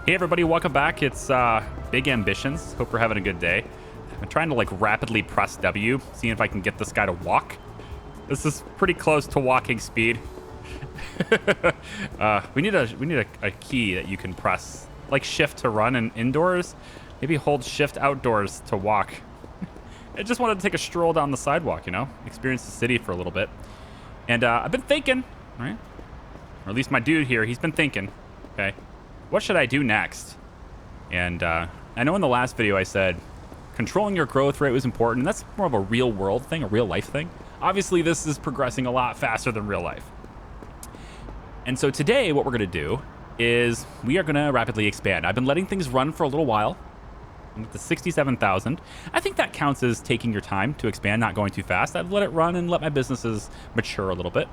Hey everybody, welcome back. It's Big Ambitions. Hope we're having a good day. I'm trying to like rapidly press W, seeing if I can get this guy to walk. This is pretty close to walking speed. We need a key that you can press, like shift to run and indoors. Maybe hold shift outdoors to walk. I just wanted to take a stroll down the sidewalk, you know, experience the city for a little bit. And I've been thinking, right? Or at least my dude here, he's been thinking, okay, what should I do next? And I know in the last video I said controlling your growth rate was important. And that's more of a real world thing, a real life thing. Obviously, this is progressing a lot faster than real life. And so today, what we're going to do is we are going to rapidly expand. I've been letting things run for a little while. I'm at the 67,000. I think that counts as taking your time to expand, not going too fast. I've let it run and let my businesses mature a little bit.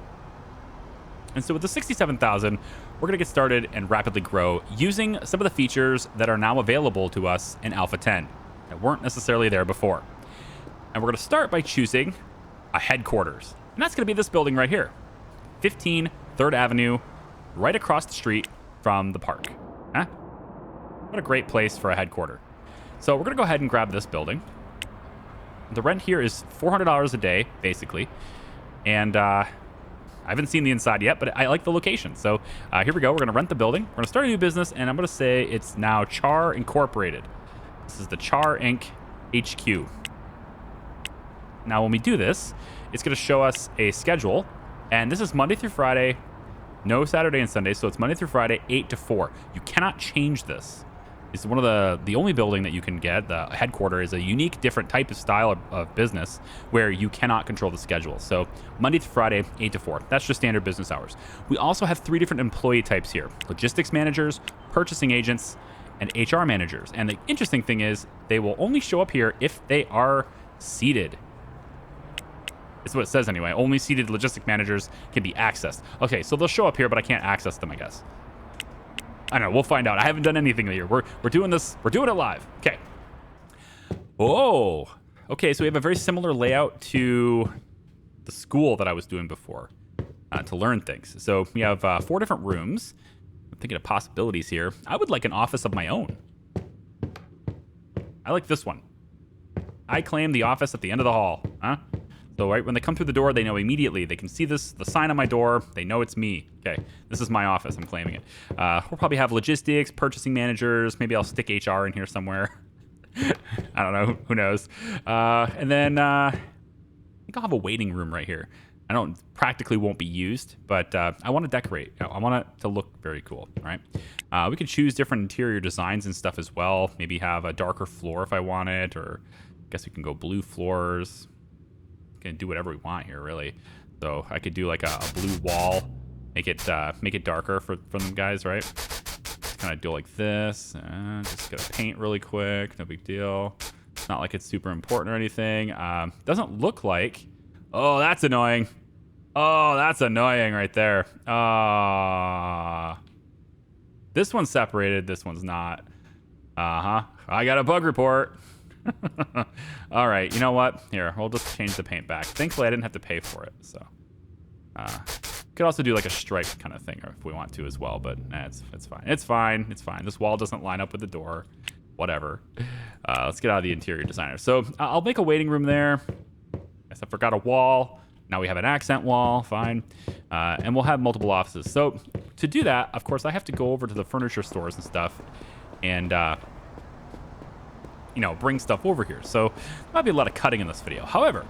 And so with the 67,000, we're going to get started and rapidly grow using some of the features that are now available to us in Alpha 10 that weren't necessarily there before. And we're going to start by choosing a headquarters. And that's going to be this building right here. 15 3rd Avenue, right across the street from the park. Huh? What a great place for a headquarter. So we're going to go ahead and grab this building. The rent here is $400 a day, basically. And I haven't seen the inside yet, but I like the location. So here we go. We're going to rent the building. We're going to start a new business, and I'm going to say it's now Char Incorporated. This is the Char Inc. HQ. Now, when we do this, it's going to show us a schedule. And this is Monday through Friday, no Saturday and Sunday. So it's Monday through Friday, 8 to 4. You cannot change this. It's one of the only building that you can get. The headquarter is a unique, different type of style of business where you cannot control the schedule. So Monday through Friday, 8 to 4. That's just standard business hours. We also have 3 different employee types here: logistics managers, purchasing agents, and HR managers. And the interesting thing is they will only show up here if they are seated. It's what it says anyway. Only seated logistic managers can be accessed. Okay, so they'll show up here, but I can't access them, I guess. I don't know. We'll find out. I haven't done anything here. We're doing this. We're doing it live. Okay. Oh. Okay, so we have a very similar layout to the school that I was doing before to learn things. So we have 4 different rooms. I'm thinking of possibilities here. I would like an office of my own. I like this one. I claim the office at the end of the hall. Huh? So right when they come through the door, they know immediately. They can see the sign on my door. They know it's me. Okay, this is my office. I'm claiming it. We'll probably have logistics, purchasing managers. Maybe I'll stick HR in here somewhere. I don't know. Who knows? And then I think I'll have a waiting room right here. I don't practically won't be used, but I want to decorate. I want it to look very cool. All right. We can choose different interior designs and stuff as well. Maybe have a darker floor if I want it, or I guess we can go blue floors. Can do whatever we want here, really. So I could do like a blue wall, make it darker for them guys, right? Kind of do like this. Just gotta paint really quick, no big deal. It's not like it's super important or anything. Doesn't look like. Oh, that's annoying. Oh, that's annoying right there. This one's separated. This one's not. I got a bug report. All right, you know what? Here, we'll just change the paint back. Thankfully, I didn't have to pay for it, so could also do like a stripe kind of thing if we want to as well. But it's fine. It's fine. It's fine. This wall doesn't line up with the door. Whatever. Let's get out of the interior designer. So I'll make a waiting room there. Guess I forgot a wall. Now we have an accent wall. Fine. And we'll have multiple offices. So to do that, of course, I have to go over to the furniture stores and stuff, and bring stuff over here. So there might be a lot of cutting in this video. However,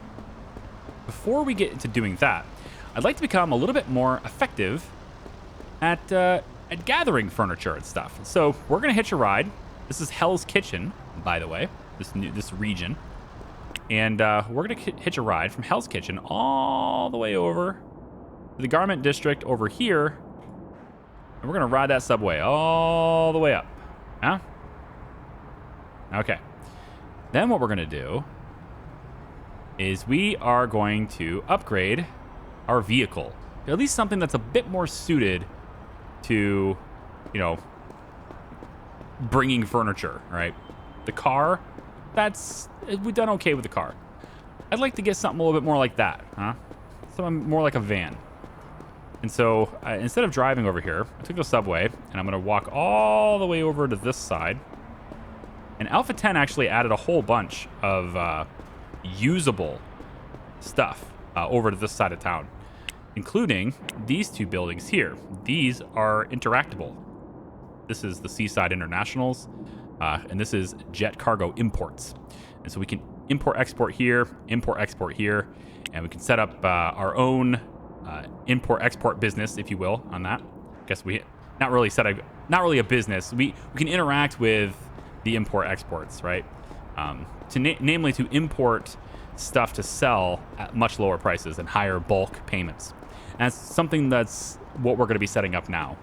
before we get into doing that, I'd like to become a little bit more effective at gathering furniture and stuff. So we're gonna hitch a ride. This is Hell's Kitchen, by the way, this region, and we're gonna hitch a ride from Hell's Kitchen all the way over to the Garment District over here, and we're gonna ride that subway all the way up. Huh? Okay. Then what we're going to do is we are going to upgrade our vehicle. At least something that's a bit more suited to, bringing furniture, right? The car, we've done okay with the car. I'd like to get something a little bit more like that, huh? Something more like a van. And so instead of driving over here, I took the subway, and I'm going to walk all the way over to this side. And Alpha 10 actually added a whole bunch of usable stuff over to this side of town, including these two buildings here. These are interactable. This is the Seaside Internationals, and this is Jet Cargo Imports. And so we can import-export here, import-export here, and we can set up our own import-export business, if you will, on that. I guess we not really a business. We can interact with the import-exports, right? Namely to import stuff to sell at much lower prices and higher bulk payments. And that's something that's what we're going to be setting up now.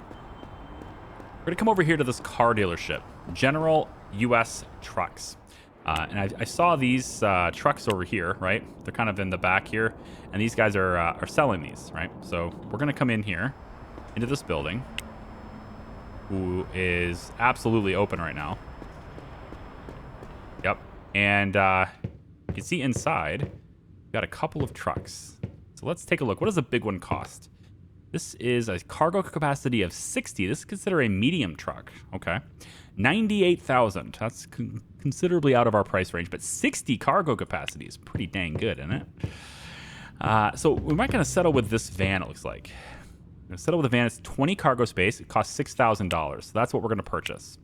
We're going to come over here to this car dealership, General US Trucks. And I saw these trucks over here, right? They're kind of in the back here, and these guys are selling these, right? So we're going to come in here into this building, who is absolutely open right now. Yep. And you can see inside, we've got a couple of trucks. So let's take a look. What does a big one cost? This is a cargo capacity of 60. This is considered a medium truck. Okay. 98,000. That's considerably out of our price range, but 60 cargo capacity is pretty dang good, isn't it? So we might kind of settle with this van, it looks like. We're going to settle with a van. It's 20 cargo space. It costs $6,000. So that's what we're going to purchase.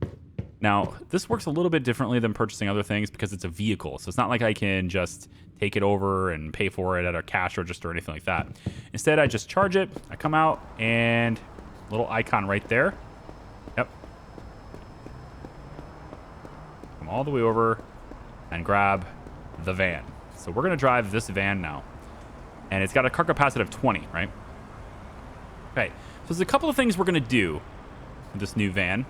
Now, this works a little bit differently than purchasing other things because it's a vehicle. So it's not like I can just take it over and pay for it at a cash register or anything like that. Instead, I just charge it. I come out and little icon right there. Yep. Come all the way over and grab the van. So we're going to drive this van now. And it's got a cargo capacity of 20, right? Okay. So there's a couple of things we're going to do with this new van.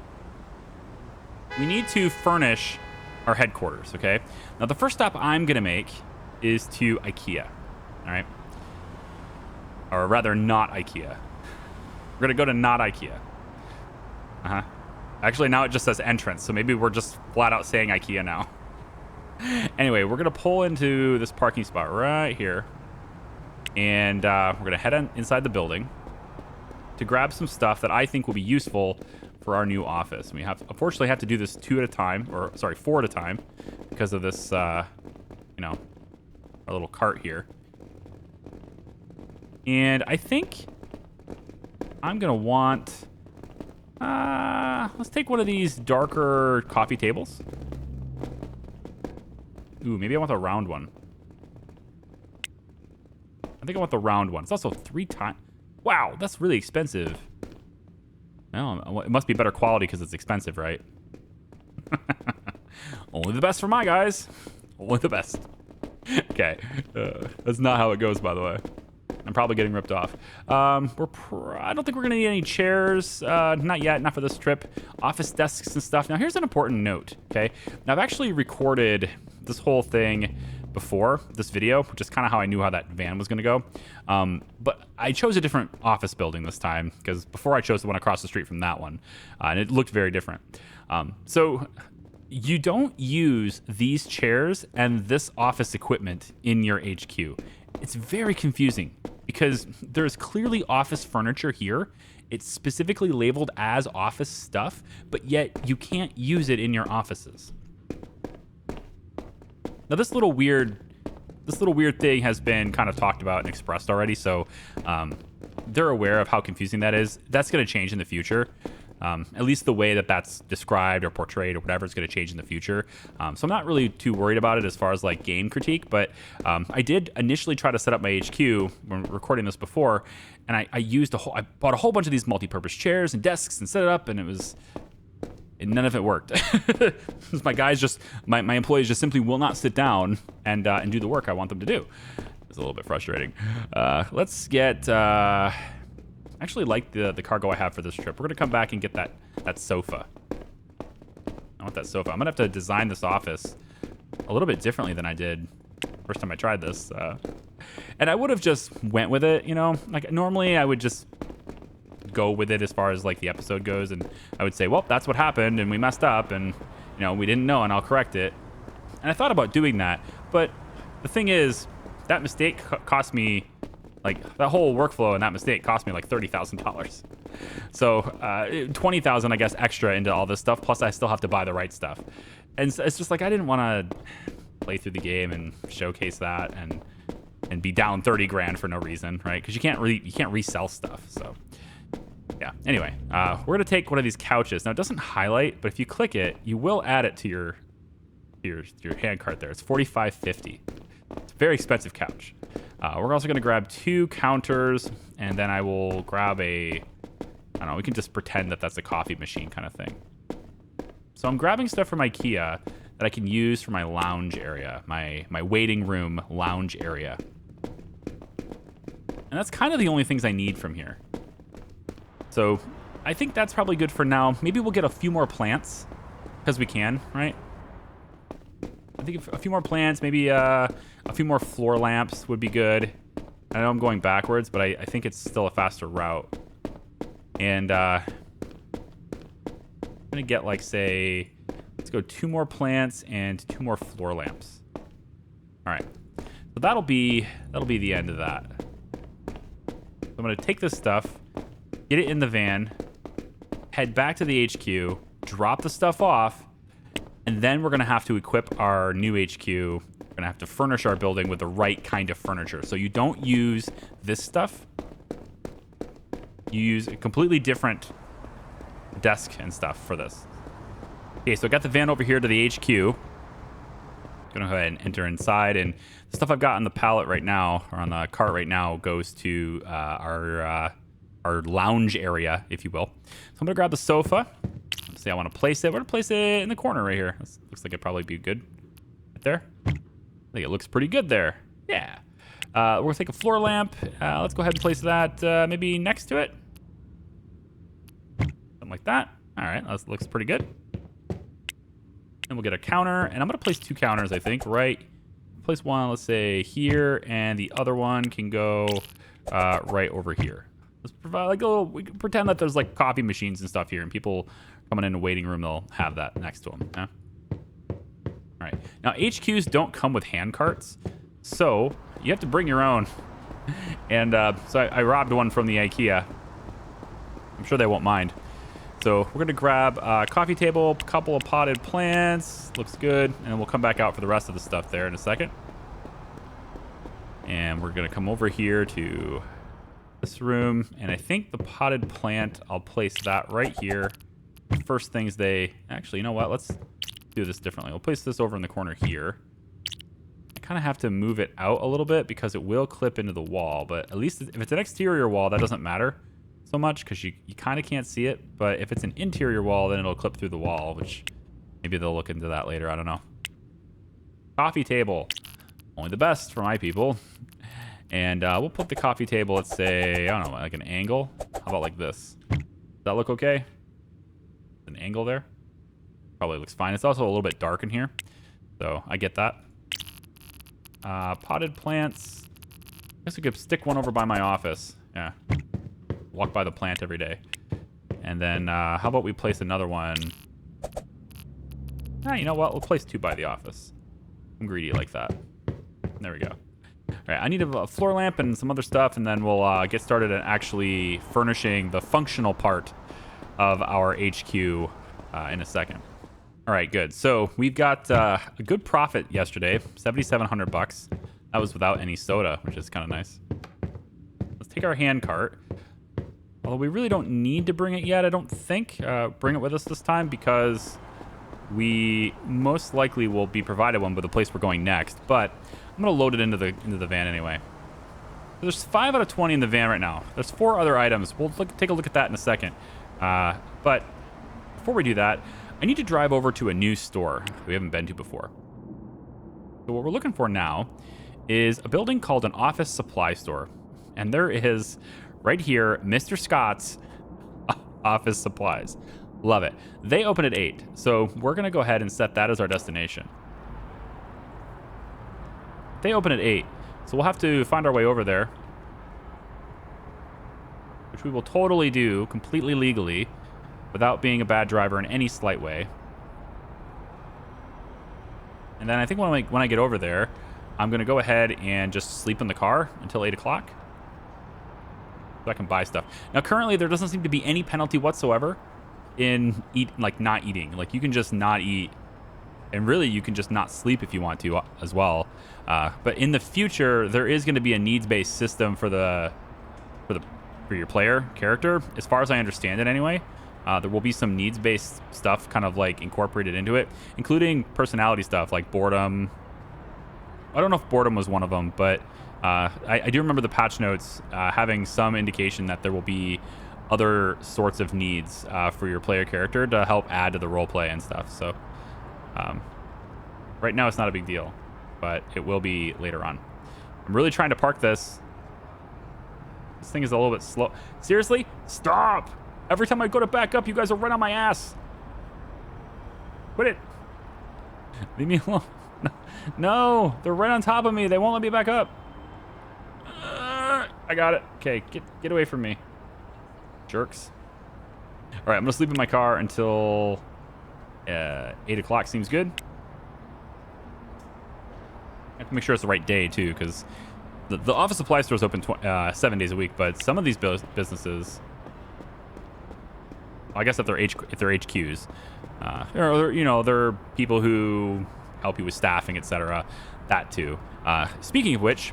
We need to furnish our headquarters, okay? Now, the first stop I'm going to make is to IKEA, all right? Or rather, not IKEA. We're going to go to not IKEA. Actually, now it just says entrance, so maybe we're just flat out saying IKEA now. Anyway, we're going to pull into this parking spot right here. And we're going to head inside the building to grab some stuff that I think will be useful for our new office. We unfortunately have to do this 4 at a time because of this, our little cart here. And I think I'm gonna want, let's take one of these darker coffee tables. Ooh, maybe I want the round one. I think I want the round one. It's also 3 times. Wow, that's really expensive. Well, it must be better quality because it's expensive, right? Only the best for my guys. Only the best. Okay. That's not how it goes, by the way. I'm probably getting ripped off. I don't think we're going to need any chairs. Not yet. Not for this trip. Office desks and stuff. Now, here's an important note, okay? Now, I've actually recorded this whole thing before this video, which is kind of how I knew how that van was going to go. But I chose a different office building this time because before I chose the one across the street from that one, and it looked very different. So you don't use these chairs and this office equipment in your HQ. It's very confusing because there's clearly office furniture here. It's specifically labeled as office stuff, but yet you can't use it in your offices. Now, this little weird thing has been kind of talked about and expressed already, so they're aware of how confusing that is. That's going to change in the future. At least the way that that's described or portrayed or whatever is going to change in the future. So I'm not really too worried about it as far as like game critique, but I did initially try to set up my HQ when recording this before, and I bought a whole bunch of these multi-purpose chairs and desks and set it up, and none of it worked. My employees just simply will not sit down and do the work I want them to do. It's a little bit frustrating. Let's get, I actually like the cargo I have for this trip. We're gonna come back and get that sofa. I want that sofa. I'm gonna have to design this office a little bit differently than I did first time I tried this. And I would have just went with it, like normally I would just go with it as far as like the episode goes, and I would say, well, that's what happened and we messed up and we didn't know and I'll correct it. And I thought about doing that, but the thing is that mistake cost me Like that whole workflow and that mistake cost me like $30,000. So 20,000, I guess, extra into all this stuff. Plus, I still have to buy the right stuff, and it's just like I didn't want to play through the game and showcase that and be down 30 grand for no reason, right? Because you can't resell stuff. So yeah. Anyway, we're gonna take one of these couches. Now it doesn't highlight, but if you click it, you will add it to your hand cart there. It's $45.50. It's a very expensive couch. We're also gonna grab 2 counters, and then I will grab I don't know, we can just pretend that that's a coffee machine kind of thing. So I'm grabbing stuff from IKEA that I can use for my lounge area, my waiting room lounge area. And that's kind of the only things I need from here. So I think that's probably good for now. Maybe we'll get a few more plants, because we can, right? I think a few more plants, maybe a few more floor lamps would be good. I know I'm going backwards, but I think it's still a faster route. And I'm gonna get like, say, let's go 2 more plants and 2 more floor lamps. All right, so that'll be the end of that. So I'm gonna take this stuff, get it in the van, head back to the HQ, drop the stuff off, and then we're gonna have to equip our new HQ. We're gonna have to furnish our building with the right kind of furniture. So you don't use this stuff. You use a completely different desk and stuff for this. Okay, so I got the van over here to the HQ. Gonna go ahead and enter inside, and the stuff I've got on the pallet right now, or on the cart right now, goes to our lounge area, if you will. So I'm gonna grab the sofa. Let's see, I want to place it. We're gonna place it in the corner right here. This looks like it'd probably be good. Right there. I think it looks pretty good there. Yeah. We're gonna take a floor lamp. Let's go ahead and place that maybe next to it. Something like that. All right, that looks pretty good. And we'll get a counter, and I'm gonna place 2 counters, I think, right? Place one, let's say here, and the other one can go right over here. Let's provide like a little, we can pretend that there's like coffee machines and stuff here, and people coming in the waiting room, they'll have that next to them. Yeah? All right, now HQs don't come with hand carts, so you have to bring your own. And so I robbed one from the IKEA. I'm sure they won't mind. So we're gonna grab a coffee table, a couple of potted plants, looks good, and we'll come back out for the rest of the stuff there in a second. And we're gonna come over here to this room, and I think the potted plant, I'll place that right here. First things actually, you know what, let's do this differently. We'll place this over in the corner here. I kind of have to move it out a little bit because it will clip into the wall, but at least if it's an exterior wall, that doesn't matter so much because you kind of can't see it. But if it's an interior wall, then it'll clip through the wall, which maybe they'll look into that later. I don't know. Coffee table. Only the best for my people. And we'll put the coffee table, let's say, I don't know, like an angle. How about like this? Does that look okay? An angle there? Probably looks fine. It's also a little bit dark in here, so I get that. Potted plants. I guess we could stick one over by my office. Yeah. Walk by the plant every day. And then how about we place another one? You know what? We'll place 2 by the office. I'm greedy like that. There we go. All right, I need a floor lamp and some other stuff, and then we'll get started at actually furnishing the functional part of our HQ in a second. All right, good. So we've got a good profit yesterday, $7,700. That was without any soda, which is kind of nice. Let's take our hand cart. Although we really don't need to bring it yet, I don't think. Bring it with us this time because we most likely will be provided one with the place we're going next. But I'm gonna load it into the van anyway. There's 5 out of 20 in the van right now. There's 4 other items. We'll take a look at that in a second. But before we do that, I need to drive over to a new store we haven't been to before. So what we're looking for now is a building called an office supply store. And there is, right here, Mr. Scott's office supplies. Love it. They open at 8. So we're going to go ahead and set that as our destination. They open at 8. So we'll have to find our way over there, which we will totally do completely legally without being a bad driver in any slight way. And then I think when I get over there, I'm going to go ahead and just sleep in the car until 8 o'clock. so I can buy stuff. Now, currently, there doesn't seem to be any penalty whatsoever in not eating. Like, you can just not eat, and really, you can just not sleep if you want to as well. But in the future, there is going to be a needs-based system for your player character, as far as I understand it anyway. There will be some needs-based stuff kind of like incorporated into it, including personality stuff like boredom. I don't know if boredom was one of them, but I do remember the patch notes having some indication that there will be other sorts of needs for your player character to help add to the roleplay and stuff. So right now it's not a big deal, but it will be later on. I'm really trying to park this. This thing is a little bit slow. Seriously? Stop! Every time I go to back up, you guys are right on my ass. Quit it. Leave me alone. No, they're right on top of me. They won't let me back up. I got it. Okay, get away from me. Jerks. All right, I'm going to sleep in my car until 8 o'clock. Seems good. I have to make sure it's the right day, too, because the office supply store is open 7 days a week, but some of these businesses, I guess if they're HQs, or, you know, they're people who help you with staffing, etc. That too. Speaking of which,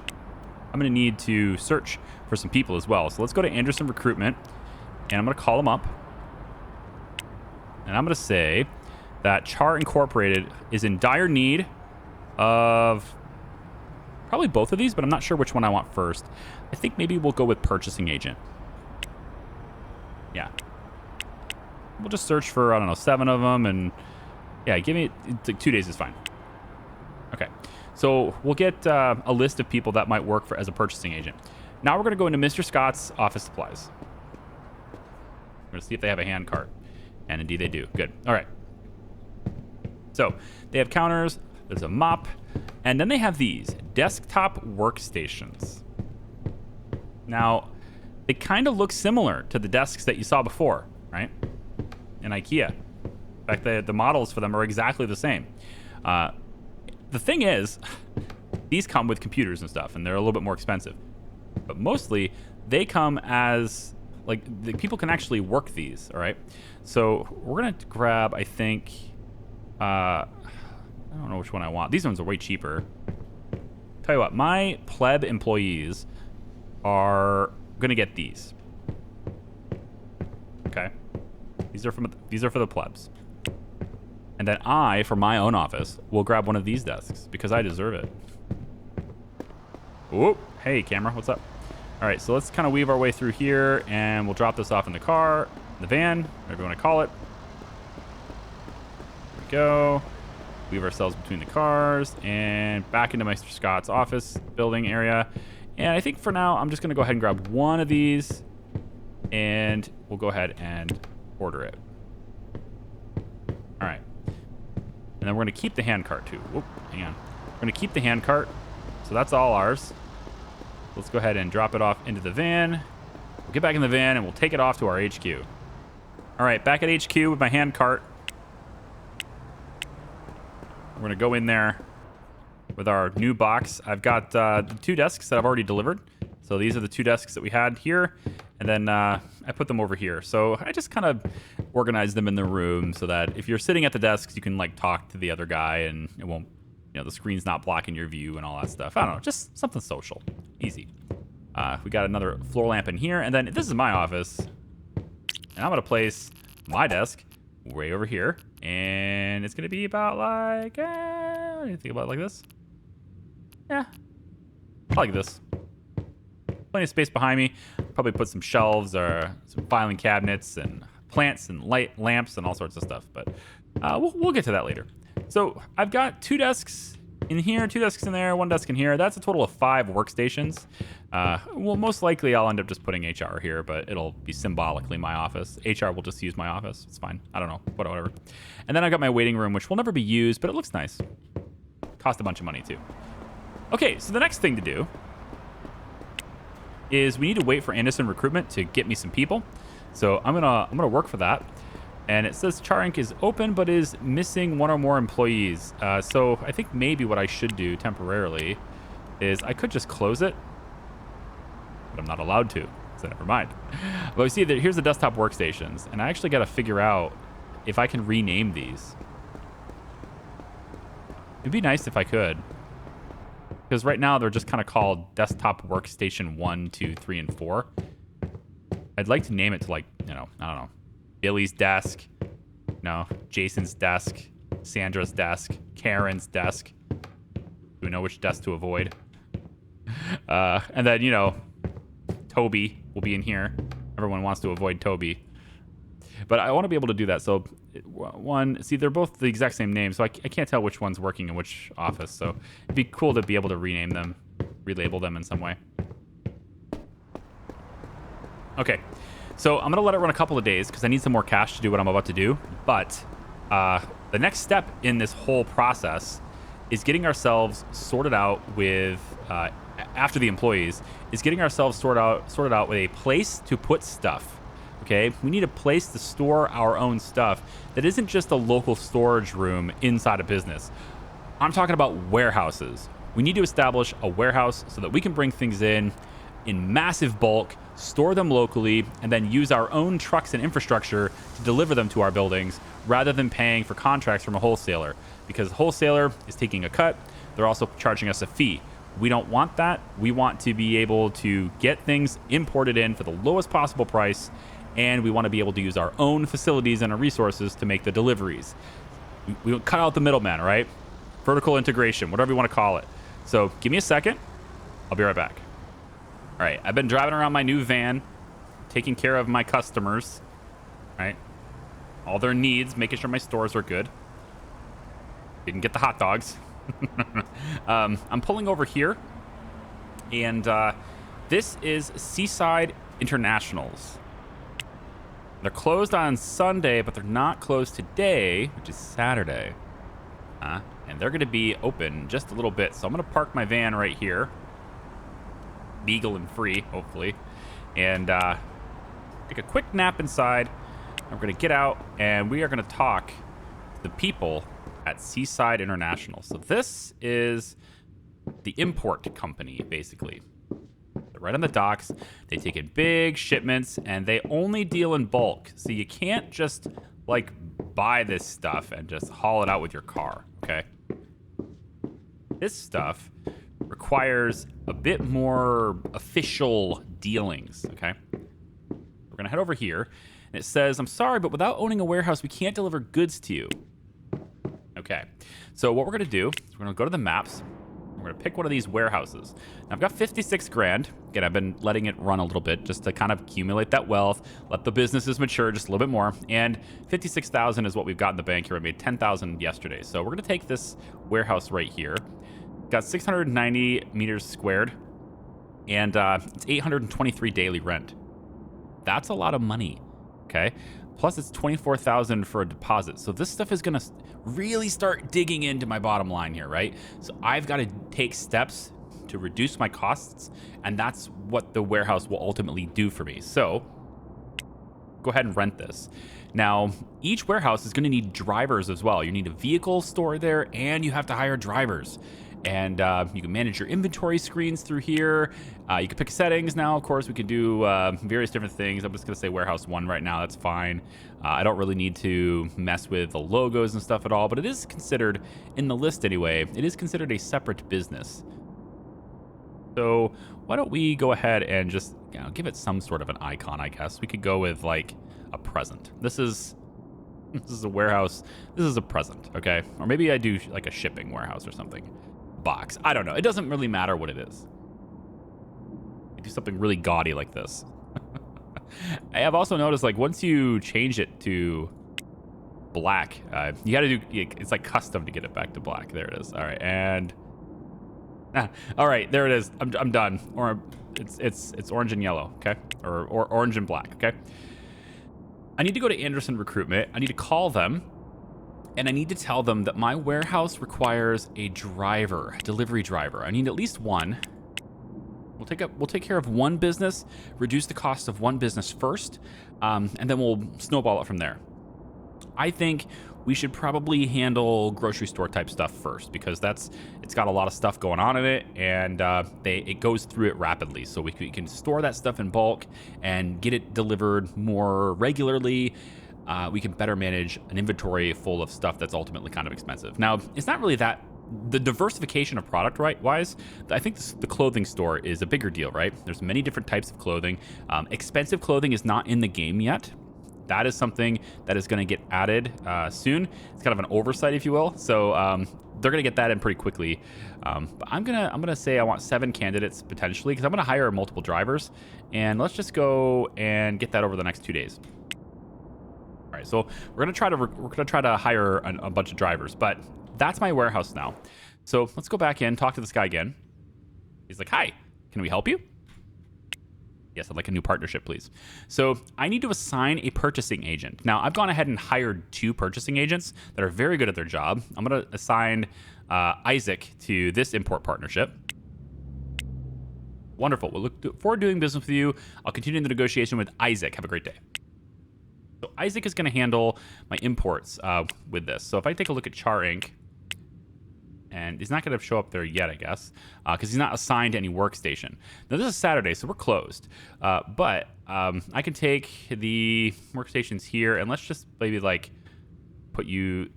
I'm going to need to search for some people as well. So let's go to Anderson Recruitment, and I'm going to call them up, and I'm going to say that Char Incorporated is in dire need of probably both of these, but I'm not sure which one I want first. I think maybe we'll go with Purchasing Agent. Yeah. We'll just search for, I don't know, 7 of them, and yeah, give me 2 days is fine. Okay, so we'll get a list of people that might work as a purchasing agent. Now we're going to go into Mr. Scott's office supplies. We're going to see if they have a hand cart, and indeed they do. Good. All right. So they have counters. There's a mop, and then they have these desktop workstations. Now, they kind of look similar to the desks that you saw before, right? In IKEA. In fact, the models for them are exactly the same. The thing is, these come with computers and stuff, and they're a little bit more expensive. But mostly, they come as, like, the people can actually work these, all right? So we're going to grab, I think, I don't know which one I want. These ones are way cheaper. Tell you what, my pleb employees are going to get these. Okay. These are for the plebs. And then I, for my own office, will grab one of these desks because I deserve it. Whoop. Hey, camera, what's up? All right, so let's kind of weave our way through here, and we'll drop this off in the car, the van, whatever you want to call it. There we go. Weave ourselves between the cars and back into Mr. Scott's office building area. And I think for now, I'm just going to go ahead and grab one of these, and we'll go ahead and order it. All right. And then we're going to keep the hand cart too. Whoop, hang on. We're going to keep the hand cart. So that's all ours. Let's go ahead and drop it off into the van. We'll get back in the van and we'll take it off to our HQ. All right, back at HQ with my hand cart. We're going to go in there with our new box. I've got the 2 desks that I've already delivered. So these are the 2 desks that we had here. And then I put them over here. So I just kind of organized them in the room so that if you're sitting at the desks, you can like talk to the other guy and it won't, you know, the screen's not blocking your view and all that stuff. I don't know, just something social. Easy. We got another floor lamp in here. And then this is my office. And I'm going to place my desk way over here. And it's going to be about like, what do you think about it, like this? Yeah, like this. Plenty of space behind me. Probably put some shelves or some filing cabinets and plants and light lamps and all sorts of stuff. But we'll get to that later. So I've got 2 desks in here, 2 desks in there, 1 desk in here. That's a total of 5 workstations. Well, most likely I'll end up just putting HR here, but it'll be symbolically my office. HR will just use my office. It's fine. I don't know. Whatever. And then I've got my waiting room, which will never be used, but it looks nice. Cost a bunch of money too. Okay, so the next thing to do is we need to wait for Anderson Recruitment to get me some people. So I'm gonna work for that. And it says Char Inc. is open, but is missing 1 or more employees. So I think maybe what I should do temporarily is I could just close it, but I'm not allowed to. So never mind. But we see that here's the desktop workstations, and I actually got to figure out if I can rename these. It'd be nice if I could, because right now they're just kind of called desktop workstation 1, 2, 3, and 4. I'd like to name it to, like, you know, I don't know, Billy's desk, no, Jason's desk, Sandra's desk, Karen's desk. Do we know which desk to avoid? And then, you know, Toby will be in here. Everyone wants to avoid Toby. But I want to be able to do that. So, see, they're both the exact same name, so I can't tell which one's working in which office. So it'd be cool to be able to rename them, relabel them in some way. Okay, so I'm going to let it run a couple of days because I need some more cash to do what I'm about to do. But the next step in this whole process is getting ourselves sorted out with, after the employees, is getting ourselves sorted out with a place to put stuff. Okay, we need a place to store our own stuff that isn't just a local storage room inside a business. I'm talking about warehouses. We need to establish a warehouse so that we can bring things in massive bulk, store them locally, and then use our own trucks and infrastructure to deliver them to our buildings rather than paying for contracts from a wholesaler, because the wholesaler is taking a cut. They're also charging us a fee. We don't want that. We want to be able to get things imported in for the lowest possible price, and we want to be able to use our own facilities and our resources to make the deliveries. We cut out the middleman, right? Vertical integration, whatever you want to call it. So give me a second. I'll be right back. All right, I've been driving around my new van, taking care of my customers, right? All their needs, making sure my stores are good. Didn't get the hot dogs. I'm pulling over here, and this is Seaside Internationals. They're closed on Sunday, but they're not closed today, which is Saturday. And they're going to be open just a little bit. So I'm going to park my van right here. Legal and free, hopefully. And take a quick nap inside. I'm going to get out, and we are going to talk to the people at Seaside International. So this is the import company, basically. They're right on the docks. They take in big shipments, and they only deal in bulk. So you can't just, like, buy this stuff and just haul it out with your car, okay? This stuff requires a bit more official dealings, okay? We're going to head over here, and it says, "I'm sorry, but without owning a warehouse, we can't deliver goods to you." Okay, so what we're going to do is we're going to go to the maps. We're going to pick one of these warehouses. Now, I've got 56 grand. Again, I've been letting it run a little bit just to kind of accumulate that wealth, let the businesses mature just a little bit more. And 56,000 is what we've got in the bank here. I made 10,000 yesterday. So we're going to take this warehouse right here. Got 690 meters squared, and it's 823 daily rent. That's a lot of money, okay? Plus, it's 24,000 for a deposit. So this stuff is going to really start digging into my bottom line here, right? So I've got to take steps to reduce my costs, and that's what the warehouse will ultimately do for me. So go ahead and rent this. Now, each warehouse is going to need drivers as well. You need a vehicle stored there, and you have to hire drivers. And you can manage your inventory screens through here. You can pick settings now. Of course, we can do various different things. I'm just going to say warehouse 1 right now. That's fine. I don't really need to mess with the logos and stuff at all, but it is considered, in the list anyway, it is considered a separate business. So why don't we go ahead and just, you know, give it some sort of an icon, I guess. We could go with, like, a present. This is a warehouse. This is a present, okay? Or maybe I do, like, a shipping warehouse or something. Box. I don't know. It doesn't really matter what it is. You do something really gaudy like this. I have also noticed, like, once you change it to black, you got to do, it's like custom to get it back to black. There it is. All right. And all right, there it is. I'm done. Or it's orange and yellow. Okay. Or orange and black. Okay. I need to go to Anderson Recruitment. I need to call them. And I need to tell them that my warehouse requires a driver, delivery driver. I need at least one. We'll take care of one business, reduce the cost of one business first, and then we'll snowball it from there. I think we should probably handle grocery store type stuff first, because it's got a lot of stuff going on in it, and it goes through it rapidly. So we can store that stuff in bulk and get it delivered more regularly. We can better manage an inventory full of stuff that's ultimately kind of expensive. Now, it's not really that the diversification of product wise, I think the clothing store is a bigger deal, right? There's many different types of clothing. Expensive clothing is not in the game yet. That is something that is going to get added soon. It's kind of an oversight, if you will. So they're going to get that in pretty quickly. But I'm gonna say I want 7 candidates potentially, because I'm going to hire multiple drivers. And let's just go and get that over the next 2 days. All right, so we're gonna try to hire a bunch of drivers, but that's my warehouse now. So let's go back in, talk to this guy again. He's like, "Hi, can we help you?" "Yes, I'd like a new partnership, please." So I need to assign a purchasing agent. Now, I've gone ahead and hired 2 purchasing agents that are very good at their job. I'm going to assign Isaac to this import partnership. Wonderful. We'll look forward to doing business with you. I'll continue the negotiation with Isaac. Have a great day. So Isaac is going to handle my imports with this. So if I take a look at Char Inc., and he's not going to show up there yet, I guess, because he's not assigned to any workstation. Now, this is Saturday, so we're closed. But I can take the workstations here, and let's just maybe like put you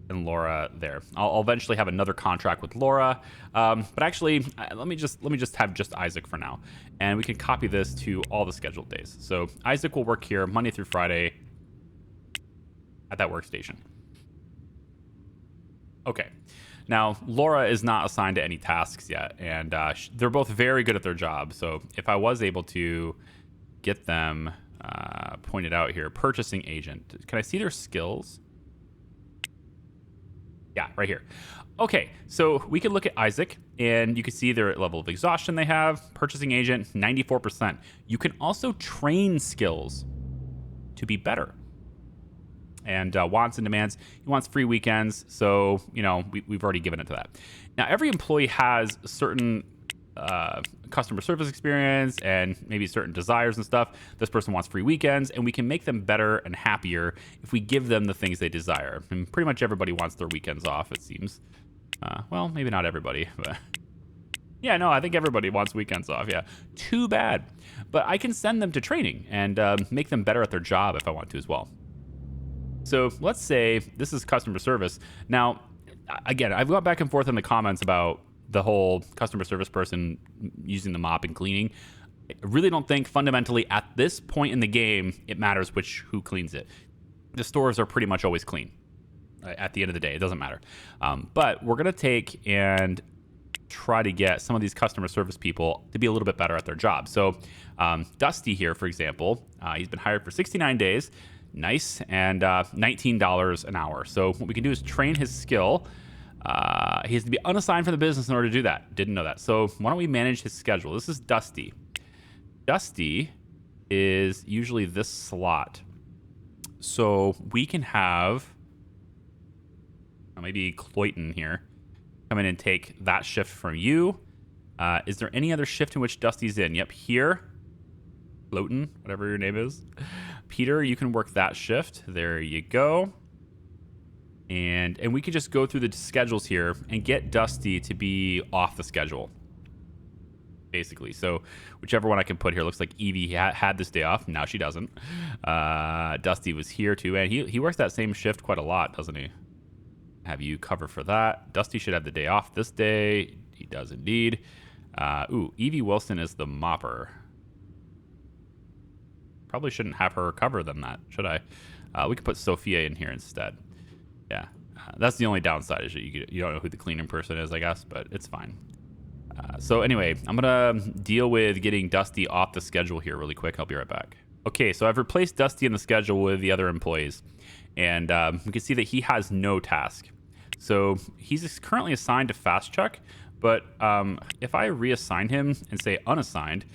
and Laura there. I'll eventually have another contract with Laura, but actually, let me just have just Isaac for now, and we can copy this to all the scheduled days. So Isaac will work here Monday through Friday at that workstation. Okay. Now, Laura is not assigned to any tasks yet, and they're both very good at their job. So if I was able to get them pointed out here, purchasing agent, can I see their skills? Yeah, right here. Okay, so we could look at Isaac, and you can see their level of exhaustion they have. Purchasing agent, 94%. You can also train skills to be better. And wants and demands, he wants free weekends, so we've already given it to that. Now, every employee has certain customer service experience and maybe certain desires and stuff. This person wants free weekends, and we can make them better and happier if we give them the things they desire. And pretty much everybody wants their weekends off, it seems. Well, maybe not everybody, but yeah, no, I think everybody wants weekends off. Yeah, too bad. But I can send them to training and make them better at their job if I want to as well. So let's say this is customer service. Now, again, I've gone back and forth in the comments about the whole customer service person using the mop and cleaning. I really don't think fundamentally at this point in the game it matters who cleans it. The stores are pretty much always clean at the end of the day. It doesn't matter. But we're going to take and try to get some of these customer service people to be a little bit better at their job. So Dusty here, for example, he's been hired for 69 days. Nice. And $19 an hour. So what we can do is train his skill. He has to be unassigned from the business in order to do that. Didn't know that. So why don't we manage his schedule? This is Dusty. Dusty is usually this slot. So we can have maybe Cloyton here come in and take that shift from you. Is there any other shift in which Dusty's in? Yep, here. Cloyton, whatever your name is. Peter, you can work that shift. There you go. And we could just go through the schedules here and get Dusty to be off the schedule, basically. So whichever one I can put here. Looks like Evie had this day off. Now she doesn't. Dusty was here too, and he works that same shift quite a lot, doesn't he? Have you cover for that. Dusty should have the day off this day. He does indeed. Evie Wilson is the mopper. Probably shouldn't have her cover them that, should I? We could put Sophia in here instead. Yeah, that's the only downside is that you don't know who the cleaning person is, I guess, but it's fine. So anyway, I'm going to deal with getting Dusty off the schedule here really quick. I'll be right back. Okay, so I've replaced Dusty in the schedule with the other employees, and we can see that he has no task. So he's currently assigned to Fast Chuck, but if I reassign him and say unassigned,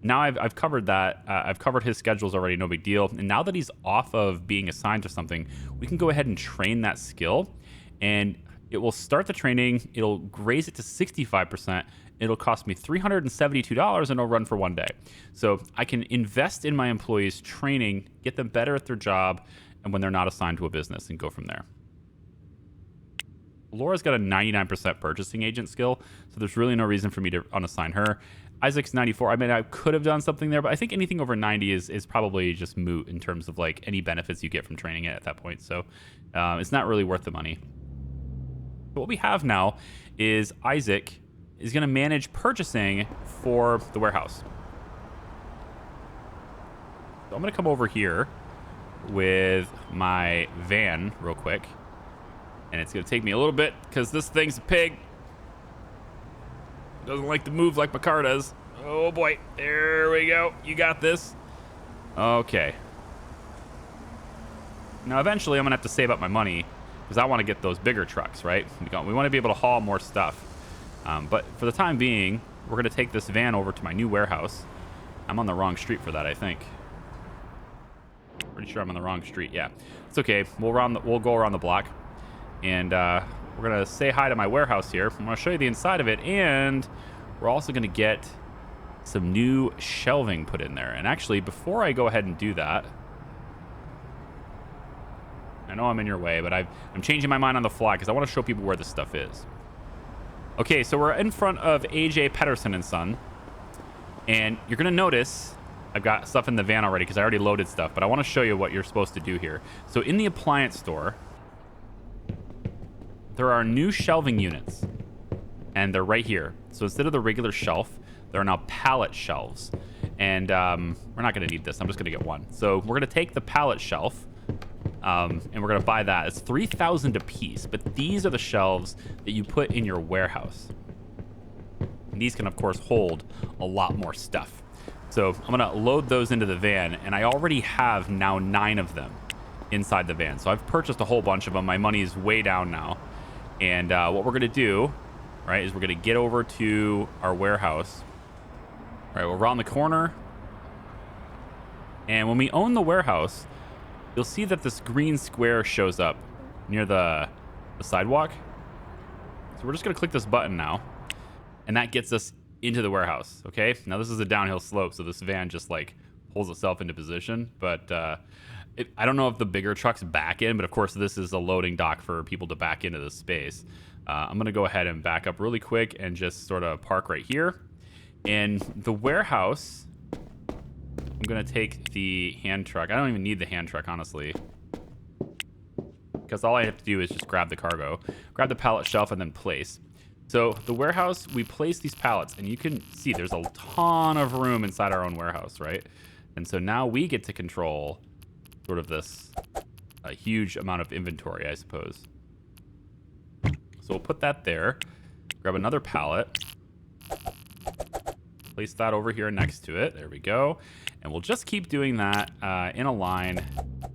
now I've covered that. I've covered his schedules already, no big deal. And now that he's off of being assigned to something, we can go ahead and train that skill. And it will start the training. It'll raise it to 65%. It'll cost me $372 and it'll run for 1 day. So I can invest in my employees' training, get them better at their job, and when they're not assigned to a business, and go from there. Laura's got a 99% purchasing agent skill, so there's really no reason for me to unassign her. Isaac's 94. I mean, I could have done something there, but I think anything over 90 is probably just moot in terms of like any benefits you get from training it at that point. So it's not really worth the money. But what we have now is Isaac is going to manage purchasing for the warehouse. So I'm going to come over here with my van real quick. And it's going to take me a little bit because this thing's a pig. Doesn't like to move like my car does. Oh boy. There we go. You got this. Okay. Now eventually I'm going to have to save up my money because I want to get those bigger trucks, right? We want to be able to haul more stuff. But for the time being, we're going to take this van over to my new warehouse. I'm on the wrong street for that, I think. Pretty sure I'm on the wrong street. Yeah. It's okay. We'll go around the block. And we're going to say hi to my warehouse here. I'm going to show you the inside of it. And we're also going to get some new shelving put in there. And actually, before I go ahead and do that, I know I'm in your way, but I'm changing my mind on the fly because I want to show people where this stuff is. Okay, so we're in front of AJ Pedersen and Son. And you're going to notice I've got stuff in the van already because I already loaded stuff. But I want to show you what you're supposed to do here. So in the appliance store, there are new shelving units, and they're right here. So instead of the regular shelf, there are now pallet shelves. And we're not going to need this. I'm just going to get one. So we're going to take the pallet shelf, and we're going to buy that. It's 3,000 a piece, but these are the shelves that you put in your warehouse. And these can, of course, hold a lot more stuff. So I'm going to load those into the van, and I already have now 9 of them inside the van. So I've purchased a whole bunch of them. My money is way down now. And what we're going to do, right, is we're going to get over to our warehouse. All right, we're around the corner. And when we own the warehouse, you'll see that this green square shows up near the sidewalk. So we're just going to click this button now. And that gets us into the warehouse, okay? Now, this is a downhill slope, so this van just, like, pulls itself into position. But I don't know if the bigger trucks back in, but of course this is a loading dock for people to back into this space. I'm going to go ahead and back up really quick and just sort of park right here. And the warehouse, I'm going to take the hand truck. I don't even need the hand truck, honestly, because all I have to do is just grab the cargo, grab the pallet shelf, and then place. So the warehouse, we place these pallets, and you can see there's a ton of room inside our own warehouse, right? And so now we get to control sort of this huge amount of inventory, I suppose. So we'll put that there. Grab another pallet. Place that over here next to it. There we go. And we'll just keep doing that in a line.